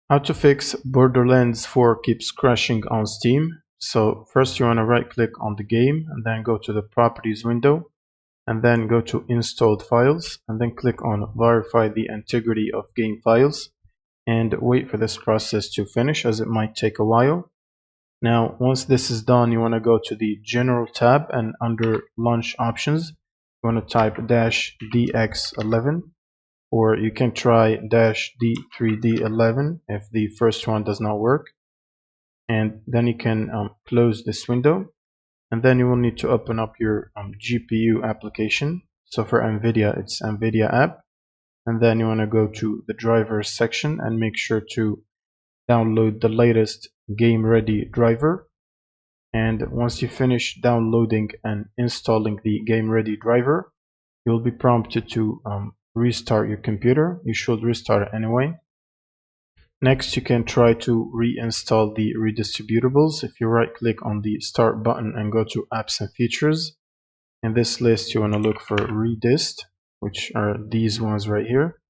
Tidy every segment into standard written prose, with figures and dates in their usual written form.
How to fix Borderlands 4 keeps crashing on Steam. So first you want to right click on the game and then go to the properties window and then go to installed files and then click on verify the integrity of game files and wait for this process to finish as it might take a while. Now once this is done, you want to go to the general tab and under launch options you want to type -dx11, or you can try -d3d11 if the first one does not work, and then you can close this window, and then you will need to open up your GPU application. So for NVIDIA it's NVIDIA app, and then you want to go to the drivers section and make sure to download the latest game ready driver. And once you finish downloading and installing the game ready driver, you'll be prompted to restart your computer. You should restart it anyway. Next, you can try to reinstall the redistributables. If you right click on the start button and go to apps and features, in this list you want to look for redist, which are these ones right here,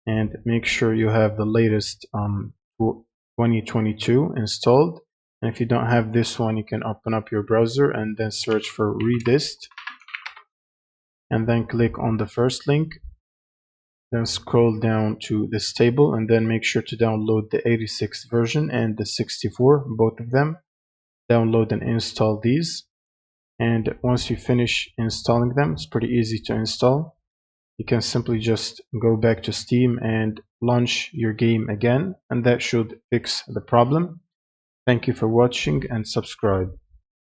and make sure you have the latest 2022 installed. And if you don't have this one, you can open up your browser and then search for redist and then click on the first link. Then scroll down to this table and then make sure to download the 86 version and the 64, both of them. Download and install these. And once you finish installing them, it's pretty easy to install. You can simply just go back to Steam and launch your game again, and that should fix the problem. Thank you for watching and subscribe.